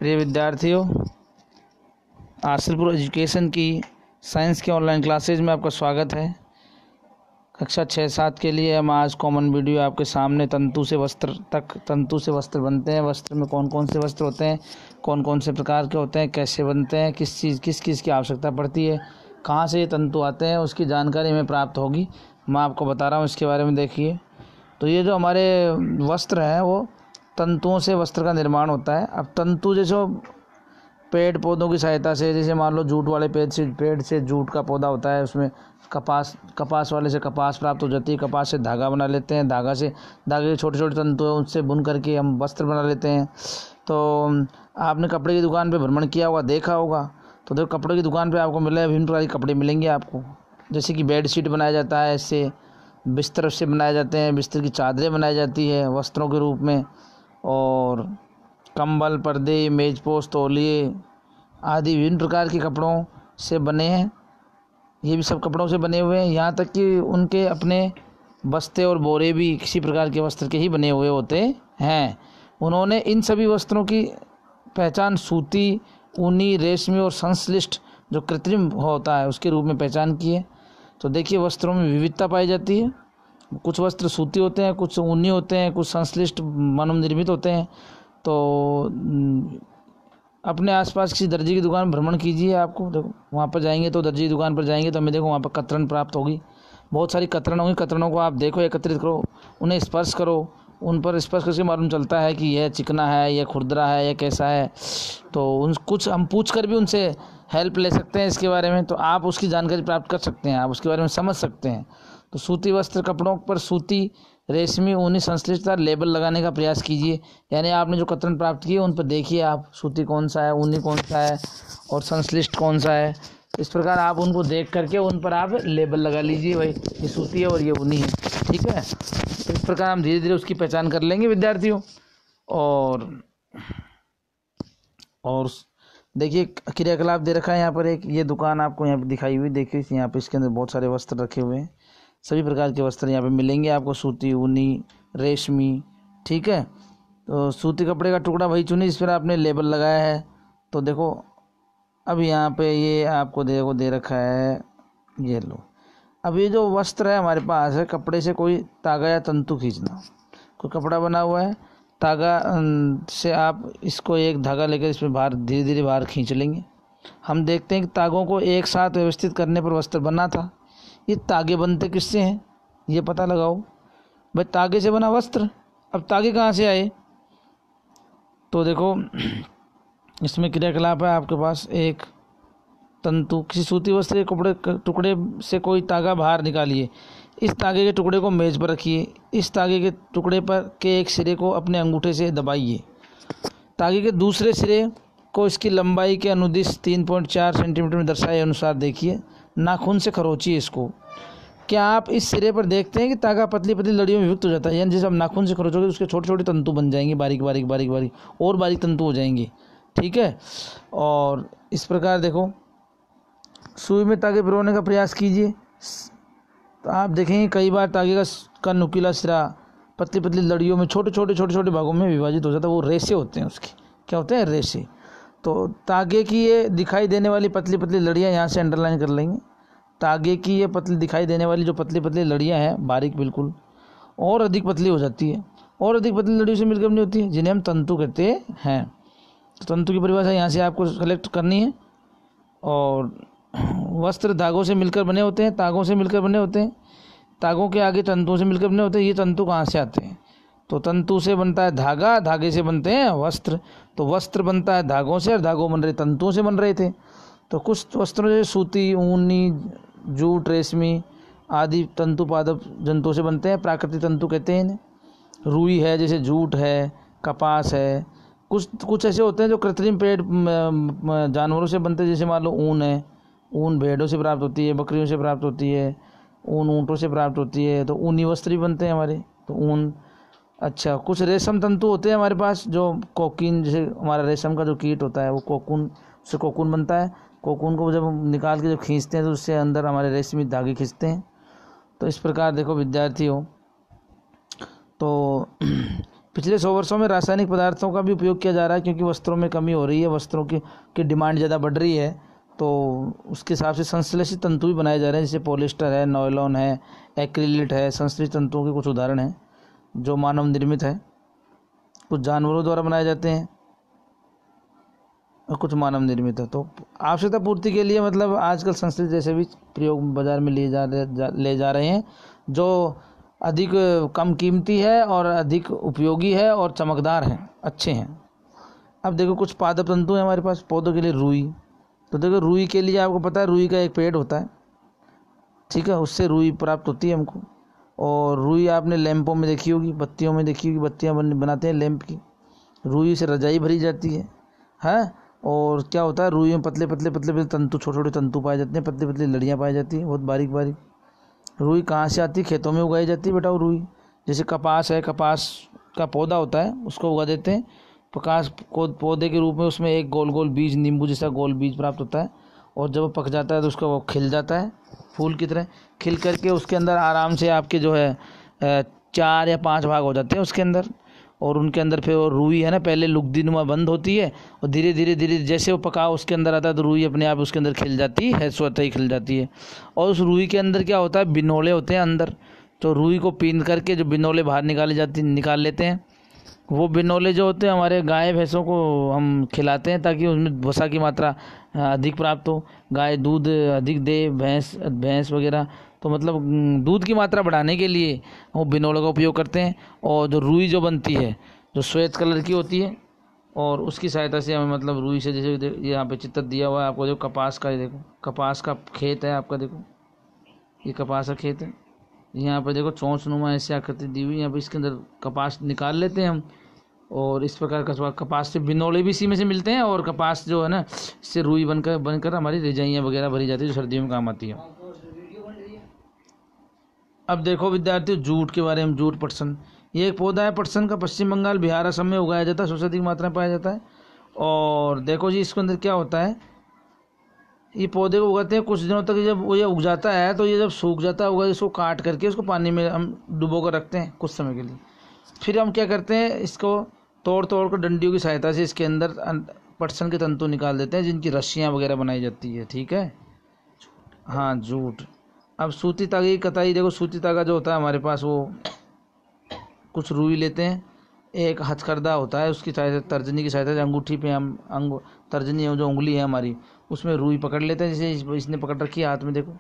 प्रिय विद्यार्थियों, आसिलपुर एजुकेशन की साइंस के ऑनलाइन क्लासेज में आपका स्वागत है। कक्षा 6-7 के लिए हम आज कॉमन वीडियो आपके सामने तंतु से वस्त्र बनते हैं। वस्त्र में कौन कौन से वस्त्र होते हैं, कौन कौन से प्रकार के होते हैं, कैसे बनते हैं, किस चीज़ की आवश्यकता पड़ती है, कहाँ से ये तंतु आते हैं, उसकी जानकारी हमें प्राप्त होगी। मैं आपको बता रहा हूँ इसके बारे में। देखिए, तो ये जो हमारे वस्त्र हैं वो तंतुओं से वस्त्र का निर्माण होता है। अब तंतु जैसे पेड़ पौधों की सहायता से, जैसे मान लो जूट वाले पेड़ से जूट का पौधा होता है, उसमें कपास वाले से कपास प्राप्त हो जाती है। कपास से धागा बना लेते हैं, धागे के छोटे छोटे तंतु हैं, उससे बुन करके हम वस्त्र बना लेते हैं। तो आपने कपड़े की दुकान पे भ्रमण किया होगा, देखा होगा, तो देखो कपड़े की दुकान पे आपको मिले विभिन्न प्रकार के कपड़े मिलेंगे आपको। जैसे कि बेड शीट बनाया जाता है, इससे बिस्तर से बनाए जाते हैं, बिस्तर की चादरें बनाई जाती है वस्त्रों के रूप में, और कंबल, पर्दे, मेजपोश, तौलिए आदि विभिन्न प्रकार के कपड़ों से बने हैं। ये भी सब कपड़ों से बने हुए हैं। यहाँ तक कि उनके अपने बस्ते और बोरे भी किसी प्रकार के वस्त्र के ही बने हुए होते हैं। उन्होंने इन सभी वस्त्रों की पहचान सूती, ऊनी, रेशमी और संश्लिष्ट जो कृत्रिम होता है उसके रूप में पहचान की है। तो देखिए, वस्त्रों में विविधता पाई जाती है। कुछ वस्त्र सूती होते हैं, कुछ ऊनी होते हैं, कुछ संश्लिष्ट मानव निर्मित होते हैं। तो अपने आसपास किसी दर्जी की दुकान भ्रमण कीजिए। आपको देखो वहाँ पर जाएंगे तो दर्जी की दुकान पर जाएंगे तो हमें देखो वहाँ पर कतरन प्राप्त होगी। बहुत सारी कतरन होंगी। कतरनों को आप देखो, एकत्रित करो, उन्हें स्पर्श करो। उन पर स्पर्श करके मालूम चलता है कि यह चिकना है, यह खुरदरा है, यह कैसा है। तो कुछ हम पूछ कर भी उनसे हेल्प ले सकते हैं इसके बारे में। तो आप उसकी जानकारी प्राप्त कर सकते हैं, आप उसके बारे में समझ सकते हैं। तो सूती वस्त्र कपड़ों पर सूती, रेशमी, ऊनी, संश्लिष्टता लेबल लगाने का प्रयास कीजिए। यानी आपने जो कतरन प्राप्त किए उन पर देखिए आप, सूती कौन सा है, ऊनी कौन सा है और संश्लिष्ट कौन सा है। इस प्रकार आप उनको देख करके उन पर आप लेबल लगा लीजिए, भाई ये सूती है और ये ऊनी है, ठीक है। तो इस प्रकार हम धीरे धीरे उसकी पहचान कर लेंगे विद्यार्थियों। और देखिए, क्रियाकलाप दे रखा है यहाँ पर। एक ये दुकान आपको यहाँ पर दिखाई हुई, देखिए यहाँ पे इसके अंदर बहुत सारे वस्त्र रखे हुए हैं। सभी प्रकार के वस्त्र यहाँ पे मिलेंगे आपको, सूती, ऊनी, रेशमी, ठीक है। तो सूती कपड़े का टुकड़ा वही चुनी जिस पर आपने लेबल लगाया है। तो देखो अब यहाँ पे ये आपको देखो दे रखा है, ये लो। अब ये जो वस्त्र है हमारे पास है, कपड़े से कोई तागा या तंतु खींचना। कोई कपड़ा बना हुआ है, तागा से आप इसको एक धागा लेकर इसमें बाहर धीरे धीरे बाहर खींच लेंगे। हम देखते हैं कि तागों को एक साथ व्यवस्थित करने पर वस्त्र बना था। ये तागे बनते किससे हैं, ये पता लगाओ भाई। तागे से बना वस्त्र। अब तागे कहाँ से आए, तो देखो इसमें क्रियाकलाप है आपके पास। एक तंतु, किसी सूती वस्त्र के टुकड़े से कोई तागा बाहर निकालिए। इस तागे के टुकड़े को मेज पर रखिए। इस तागे के टुकड़े पर के एक सिरे को अपने अंगूठे से दबाइए। तागे के दूसरे सिरे को इसकी लंबाई के अनुदिश 3.4 सेंटीमीटर में दर्शाए अनुसार देखिए, नाखून से खरोचिए इसको। क्या आप इस सिरे पर देखते हैं कि तागा पतली पतली लड़ियों में विभक्त हो जाता है। यानी जैसे आप नाखून से खरोचोगे उसके छोटे छोटे तंतु बन जाएंगे, बारीक और बारीक तंतु हो जाएंगे, ठीक है। और इस प्रकार देखो, सुई में तागे पिरोने का प्रयास कीजिए तो आप देखेंगे कई बार तागे का नुकीला सिरा पतली पतली लड़ियों में छोटे छोटे भागों में विभाजित हो जाता है। वो रेशे होते हैं उसके, क्या होते हैं, रेशे। तो तागे की ये दिखाई देने वाली पतली पतली लड़ियाँ यहाँ से अंडरलाइन कर लेंगे। तागे की ये पतली दिखाई देने वाली जो पतली पतली लड़ियाँ हैं, बारीक बिल्कुल, और अधिक पतली हो जाती है, और अधिक पतली लड़ियों से मिलकर बनी होती है, जिन्हें हम तंतु कहते हैं। तो तंतु की परिभाषा यहाँ से आपको कलेक्ट करनी है। और वस्त्र धागों से मिलकर बने होते हैं, तागों से मिलकर बने होते हैं, तागों के आगे तंतुओं से मिलकर बने होते हैं। ये तंतु कहाँ से आते हैं, तो तंतु से बनता है धागा, धागे से बनते हैं वस्त्र। तो वस्त्र बनता है धागों से, और धागों बन रहे तंतुओं से बन रहे थे। तो कुछ वस्त्रों जैसे सूती, ऊनी, जूट, रेशमी आदि तंतु पादप जंतुओं से बनते हैं, प्राकृतिक तंतु कहते हैं इन्हें। रुई है, जैसे जूट है, कपास है। कुछ ऐसे होते हैं जो कृत्रिम पेड़ जानवरों से बनते हैं, जैसे मान लो ऊन है। ऊन भेड़ों से प्राप्त होती है, बकरियों से प्राप्त होती है, ऊन ऊँटों से प्राप्त होती है। तो ऊनी वस्त्र भी बनते हैं हमारे, तो ऊन। अच्छा, कुछ रेशम तंतु होते हैं हमारे पास, जो कोकीन, जैसे हमारा रेशम का जो कीट होता है वो कोकून, उससे कोकून बनता है। कोकून को जब निकाल के जब खींचते हैं तो उससे अंदर हमारे रेशमी धागे खींचते हैं। तो इस प्रकार देखो विद्यार्थियों, तो पिछले 100 वर्षों में रासायनिक पदार्थों का भी उपयोग किया जा रहा है, क्योंकि वस्त्रों में कमी हो रही है, वस्त्रों की डिमांड ज़्यादा बढ़ रही है, तो उसके हिसाब से संश्लेषित तंतु भी बनाए जा रहे हैं, जैसे पॉलिस्टर है, नायलॉन है, एक्रिलेट है। संश्लेषित तंतुओं के कुछ उदाहरण हैं जो मानव निर्मित है, कुछ जानवरों द्वारा बनाए जाते हैं और कुछ मानव निर्मित है। तो आवश्यकता पूर्ति के लिए मतलब आजकल संश्लेषित जैसे भी प्रयोग बाजार में ले जा रहे हैं, जो अधिक कम कीमती है और अधिक उपयोगी है और चमकदार हैं, अच्छे हैं। अब देखो कुछ पादप तंतु हैं हमारे पास पौधों के लिए। रुई, तो देखो रुई के लिए आपको पता है रुई का एक पेड़ होता है, ठीक है, उससे रुई प्राप्त होती है हमको। और रुई आपने लैंपों में देखी होगी, बत्तियों में देखी होगी, बत्तियाँ बनाते हैं लैंप की, रुई से रजाई भरी जाती है। और क्या होता है, रुई में पतले पतले पतले पतले तंतु, छोटे छोटे तंतु पाए जाते हैं, पतली पतली लड़ियाँ पाई जाती हैं, बहुत बारीक बारीक। रुई कहाँ से आती है? खेतों में उगाई जाती है बेटा वो रुई। जैसे कपास है, कपास का पौधा होता है, उसको उगा देते हैं कपास को पौधे के रूप में, उसमें एक गोल गोल बीज, नींबू जैसा गोल बीज प्राप्त होता है। और जब वो पक जाता है तो उसका वो खिल जाता है फूल की तरह, खिल करके उसके अंदर आराम से आपके जो है 4 या 5 भाग हो जाते हैं उसके अंदर। और उनके अंदर फिर वो रुई है ना, पहले लुगदीनुमा बंद होती है और धीरे धीरे धीरे जैसे वो पका उसके अंदर आता है तो रुई अपने आप उसके अंदर खिल जाती है, स्वतः ही खिल जाती है। और उस रुई के अंदर क्या होता है, बिनोले होते हैं अंदर, तो रुई को पीन करके जो बिनोले बाहर निकाल लेते हैं। वो बिनोले जो होते हैं हमारे गाय भैंसों को हम खिलाते हैं ताकि उसमें वसा की मात्रा अधिक प्राप्त हो, गाय दूध अधिक दे, भैंस वगैरह। तो मतलब दूध की मात्रा बढ़ाने के लिए वो बिनोले का उपयोग करते हैं। और जो रुई जो बनती है जो श्वेत कलर की होती है, और उसकी सहायता से हमें मतलब रुई से, जैसे यहाँ पे चित्र दिया हुआ है आपको, जो कपास का, देखो कपास का खेत है आपका, देखो ये कपास का खेत है, यहाँ पर देखो चोंचनुमा ऐसी आकृति दी हुई है, यहाँ पर इसके अंदर कपास निकाल लेते हैं हम। और इस प्रकार का कपास से बिनोले भी इसी में से मिलते हैं, और कपास जो है ना, इससे रुई बनकर हमारी रजाइयाँ वगैरह भरी जाती है जो सर्दियों में काम आती है। अब देखो विद्यार्थियों, जूट के बारे में। जूट पटसन, ये एक पौधा है पटसन का, पश्चिम बंगाल, बिहार, असम में उगाया जाता है, सबसे अधिक मात्रा में पाया जाता है। और देखो जी इसके अंदर क्या होता है, ये पौधे को उगाते हैं कुछ दिनों तक, जब वो ये उग जाता है तो ये जब सूख जाता है इसको काट करके उसको पानी में हम डुबो कर रखते हैं कुछ समय के लिए। फिर हम क्या करते हैं, इसको तोड़ कर डंडियों की सहायता से इसके अंदर पटसन के तंतु निकाल देते हैं, जिनकी रस्सियाँ वगैरह बनाई जाती है, ठीक है। हाँ, जूट। अब सूती धागे की कताई, देखो सूती धागा जो होता है हमारे पास, वो कुछ रुई लेते हैं, एक हथकरदा होता है, उसकी सहायता, तर्जनी की सहायता से अंगूठी पे हम तर्जनी जो उंगली है हमारी, उसमें रुई पकड़ लेते हैं, जैसे इसने पकड़ रखी है हाथ में, देखो।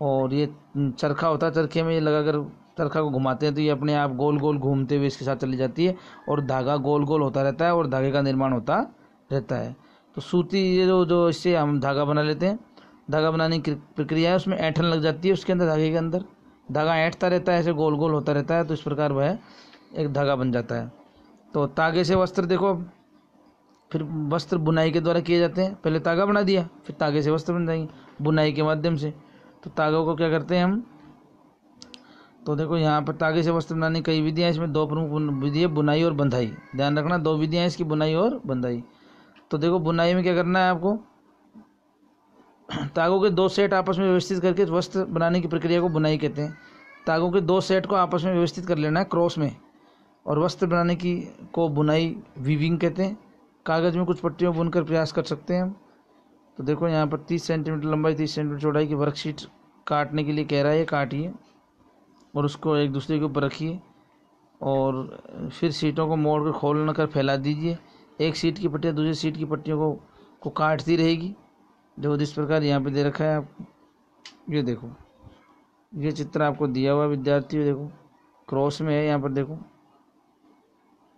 और ये चरखा होता है, चरखे में ये लगाकर चरखा को घुमाते हैं तो ये अपने आप गोल गोल घूमते हुए इसके साथ चली जाती है, और धागा गोल गोल होता रहता है और धागे का निर्माण होता रहता है। तो सूती ये जो इससे हम धागा बना लेते हैं, धागा बनाने की प्रक्रिया है, उसमें ऐंठन लग जाती है उसके अंदर, धागे के अंदर धागा ऐंठता रहता है, ऐसे गोल गोल होता रहता है, तो इस प्रकार वह एक धागा बन जाता है। तो तागे से वस्त्र, देखो फिर वस्त्र बुनाई के द्वारा किए जाते हैं, पहले तागा बना दिया, फिर तागे से वस्त्र बन जाएंगे बुनाई के माध्यम से। तो तागों को क्या करते हैं हम, तो देखो यहाँ पर तागे से वस्त्र बनाने की कई विधियाँ, इसमें 2 प्रमुख विधि है, बुनाई और बंधाई। ध्यान रखना 2 विधियाँ हैं इसकी, बुनाई और बंधाई। तो देखो बुनाई में क्या करना है आपको, तागों के 2 सेट आपस में व्यवस्थित करके वस्त्र बनाने की प्रक्रिया को बुनाई कहते हैं। तागों के 2 सेट को आपस में व्यवस्थित कर लेना है क्रॉस में, और वस्त्र बनाने की को बुनाई, वीविंग कहते हैं। कागज़ में कुछ पट्टियों बुनकर प्रयास कर सकते हैं हम। तो देखो यहाँ पर 30 सेंटीमीटर लंबाई, 30 सेंटीमीटर चौड़ाई की वर्कशीट काटने के लिए कह रहा है, ये काटिए और उसको एक दूसरे के ऊपर रखिए, और फिर सीटों को मोड़ कर खोल कर फैला दीजिए। एक सीट की पट्टियाँ दूसरी सीट की पट्टियों को काटती रहेगी, जो जिस प्रकार यहाँ पे दे रखा है। आप ये देखो, ये चित्र आपको दिया हुआ विद्यार्थियों, देखो क्रॉस में है यहाँ पर, देखो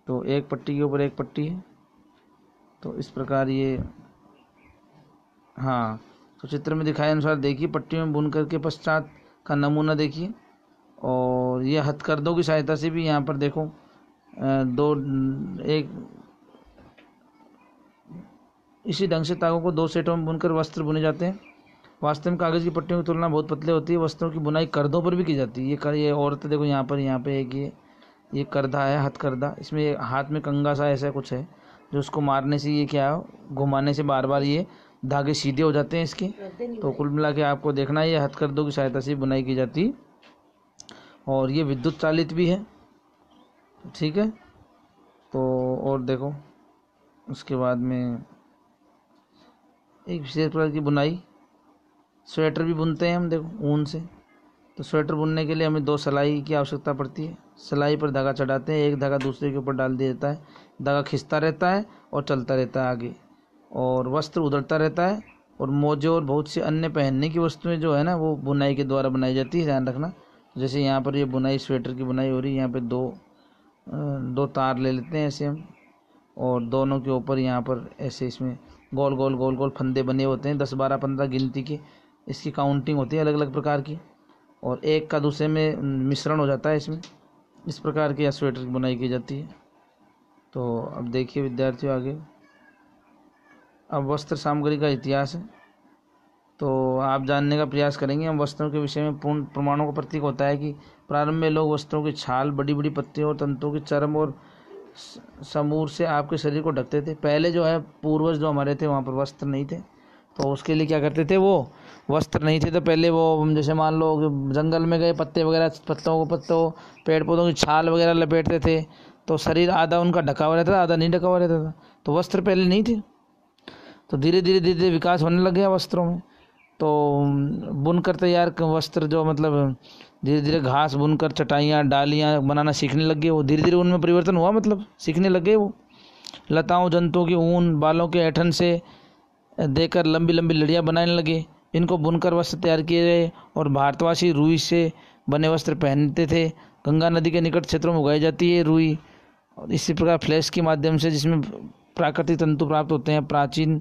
तो एक पट्टी के ऊपर एक पट्टी है, तो इस प्रकार ये, हाँ तो चित्र में दिखाए अनुसार देखिए, पट्टियों में बुन करके पश्चात का नमूना देखिए। और ये हथकरदों की सहायता से भी यहाँ पर देखो इसी ढंग से तागों को 2 सेटों में बुनकर वस्त्र बुने जाते हैं। वास्तव में कागज़ की पट्टियों की तुलना बहुत पतली होती है। वस्त्रों की बुनाई करदों पर भी की जाती है। ये औरत देखो यहाँ पे एक ये करदा है, हथकरदा, इसमें हाथ में कंगा सा ऐसा कुछ है, जो उसको मारने से ये क्या घुमाने से बार बार ये धागे सीधे हो जाते हैं इसके। तो कुल मिला के आपको देखना है, ये हथकरदों की सहायता से बुनाई की जाती, और ये विद्युत चालित भी है। ठीक है। तो और देखो उसके बाद में एक विशेष प्रकार की बुनाई, स्वेटर भी बुनते हैं हम, देखो ऊन से। तो स्वेटर बुनने के लिए हमें 2 सिलाई की आवश्यकता पड़ती है। सिलाई पर धागा चढ़ाते हैं, एक धागा दूसरे के ऊपर डाल दिया जाता है, धागा खिंचता रहता है और चलता रहता है आगे, और वस्त्र उधड़ता रहता है। और मोजे और बहुत सी अन्य पहनने की वस्तुएं जो है ना, वो बुनाई के द्वारा बनाई जाती है, ध्यान रखना। जैसे यहाँ पर ये बुनाई, स्वेटर की बुनाई हो रही है, यहाँ पे दो तार ले लेते हैं ऐसे हम, और दोनों के ऊपर यहाँ पर ऐसे इसमें गोल गोल गोल गोल फंदे बने होते हैं, 10 12 15 गिनती की इसकी काउंटिंग होती है अलग अलग प्रकार की, और एक का दूसरे में मिश्रण हो जाता है इसमें। इस प्रकार की स्वेटर की बुनाई की जाती है। तो अब देखिए विद्यार्थियों आगे, अब वस्त्र सामग्री का इतिहास है। तो आप जानने का प्रयास करेंगे हम वस्त्रों के विषय में। पूर्ण प्रमाणों का प्रतीक होता है कि प्रारंभ में लोग वस्त्रों की छाल, बड़ी बड़ी पत्तियों और तंतुओं की चर्म और समूर से आपके शरीर को ढकते थे। पहले जो है पूर्वज जो हमारे थे, वहाँ पर वस्त्र नहीं थे, तो उसके लिए क्या करते थे, वो वस्त्र नहीं थे तो पहले वो जैसे मान लो जंगल में गए, पत्ते वगैरह, पत्तों पेड़ पौधों की छाल वगैरह लपेटते थे, तो शरीर आधा उनका ढका हुआ रहता था, आधा नहीं ढका हुआ रहता था। तो वस्त्र पहले नहीं थे। तो धीरे धीरे धीरे धीरे विकास होने लग गया वस्त्रों में। तो बुनकर तैयार वस्त्र जो मतलब धीरे धीरे घास बुनकर चटाइयाँ डालियाँ बनाना सीखने लग गए, वो धीरे धीरे उनमें परिवर्तन हुआ, मतलब सीखने लग गए वो। लताओं, जंतुओं की ऊन, बालों के ऐठन से देकर लंबी लंबी लड़ियाँ बनाने लगे। इनको बुनकर वस्त्र तैयार किए गए और भारतवासी रुई से बने वस्त्र पहनते थे। गंगा नदी के निकट क्षेत्रों में उगाई जाती है रुई, और इसी प्रकार फ्लैश के माध्यम से, जिसमें प्राकृतिक तंतु प्राप्त होते हैं। प्राचीन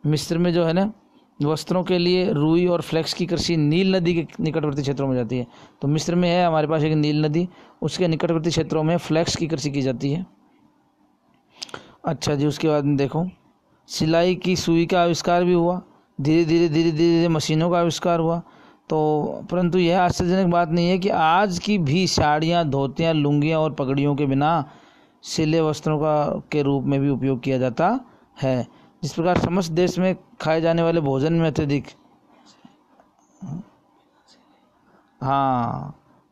मिस्र में जो है ना, वस्त्रों के लिए रुई और फ्लेक्स की कृषि नील नदी के निकटवर्ती क्षेत्रों में जाती है। तो मिस्र में है हमारे पास एक नील नदी, उसके निकटवर्ती क्षेत्रों में फ्लेक्स की कृषि की जाती है। अच्छा जी, उसके बाद में देखो सिलाई की सुई का आविष्कार भी हुआ। धीरे धीरे धीरे धीरे मशीनों का आविष्कार हुआ। तो परंतु यह आश्चर्यजनक बात नहीं है कि आज की भी साड़ियाँ, धोतियाँ, लुंगियाँ और पगड़ियों के बिना सिले वस्त्रों का के रूप में भी उपयोग किया जाता है। जिस प्रकार समस्त देश में खाए जाने वाले भोजन में अत्यधिक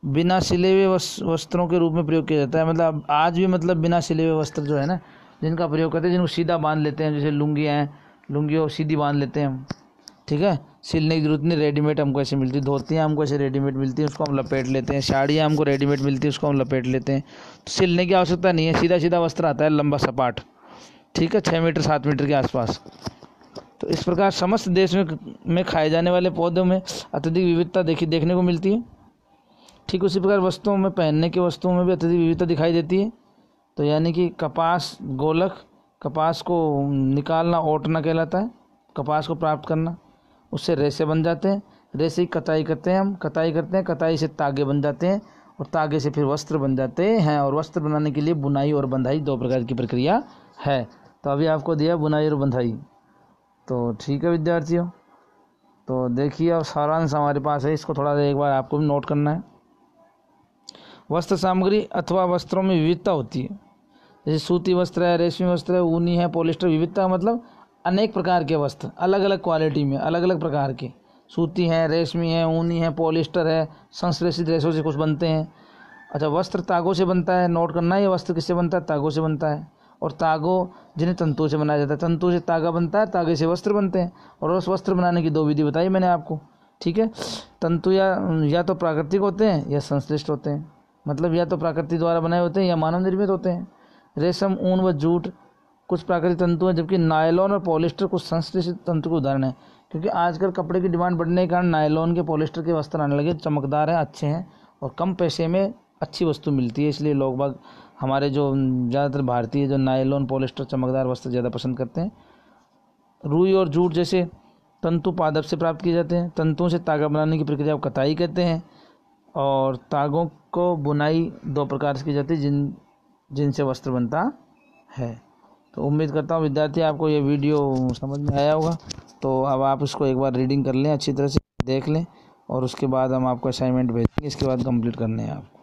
बिना सिले हुए वस्त्रों के रूप में प्रयोग किया जाता है। मतलब आज भी मतलब बिना सिले हुए वस्त्र जो है ना, जिनका प्रयोग करते हैं, जिनको सीधा बांध लेते हैं, जैसे लुंगियाँ हैं, लुंगियों सीधी बांध लेते हैं हम, ठीक है, सिलने की जरूरत नहीं, रेडीमेड हमको ऐसे मिलती है। धोतियाँ हमको ऐसे रेडीमेड मिलती है, उसको हम लपेट लेते हैं। साड़ियाँ हमको रेडीमेड मिलती है, उसको हम लपेट लेते हैं। तो सिलने की आवश्यकता नहीं है, सीधा सीधा वस्त्र आता है, लंबा सपाट, ठीक है, 6 मीटर 7 मीटर के आसपास। तो इस प्रकार समस्त देश में खाए जाने वाले पौधों में अत्यधिक विविधता देखने को मिलती है। ठीक उसी प्रकार वस्तुओं में, पहनने की वस्तुओं में भी अत्यधिक विविधता दिखाई देती है। तो यानी कि कपास, गोलक, कपास को निकालना ओटना कहलाता है। कपास को प्राप्त करना, उससे रेशे बन जाते हैं, रेशे की कताई करते हैं हम, कताई से तागे बन जाते हैं, और तागे से फिर वस्त्र बन जाते हैं। और वस्त्र बनाने के लिए बुनाई और बंधाई 2 प्रकार की प्रक्रिया है। तो अभी आपको दिया बुनाई और बंधाई। तो ठीक है विद्यार्थियों, तो देखिए अब सारांश हमारे पास है, इसको थोड़ा एक बार आपको भी नोट करना है। वस्त्र सामग्री अथवा वस्त्रों में विविधता होती है। जैसे सूती वस्त्र है, रेशमी वस्त्र है, ऊनी है, पॉलिस्टर। विविधता मतलब अनेक प्रकार के वस्त्र, अलग अलग क्वालिटी में, अलग अलग प्रकार के, सूती है, रेशमी है, ऊनी है, पॉलिस्टर है, संश्लेषित रेशों से कुछ बनते हैं। अच्छा, वस्त्र तागों से बनता है, नोट करना है, ये वस्त्र किससे बनता है, तागों से बनता है। और तागों जिन्हें तंतुओं से बनाया जाता है, तंतु से तागा बनता है, तागे से वस्त्र बनते हैं। और उस वस्त्र बनाने की 2 विधि बताई मैंने आपको, ठीक है। तंतु या तो प्राकृतिक होते हैं या संश्लिष्ट होते हैं, मतलब या तो प्रकृति द्वारा बनाए होते हैं या मानव निर्मित होते हैं। रेशम, ऊन व जूट कुछ प्राकृतिक तंतु हैं, जबकि नायलॉन और पॉलिस्टर कुछ संश्लेषित तंतु के उदाहरण हैं। क्योंकि आजकल कपड़े की डिमांड बढ़ने के कारण नायलॉन के, पॉलिस्टर के वस्त्र आने लगे, चमकदार हैं, अच्छे हैं और कम पैसे में अच्छी वस्तु मिलती है। इसलिए लोग बाग, हमारे जो ज़्यादातर भारतीय, जो नायलॉन, पॉलिस्टर, चमकदार वस्त्र ज़्यादा पसंद करते हैं। रुई और जूट जैसे तंतु पादप से प्राप्त किए जाते हैं। तंतुओं से तागा बनाने की प्रक्रिया को कताई कहते हैं। और तागों को बुनाई 2 प्रकार से की जाती है, जिनसे वस्त्र बनता है। तो उम्मीद करता हूँ विद्यार्थी आपको ये वीडियो समझ में आया होगा। तो अब आप इसको एक बार रीडिंग कर लें, अच्छी तरह से देख लें, और उसके बाद हम आपको असाइनमेंट भेजेंगे, इसके बाद कंप्लीट करने हैं आपको।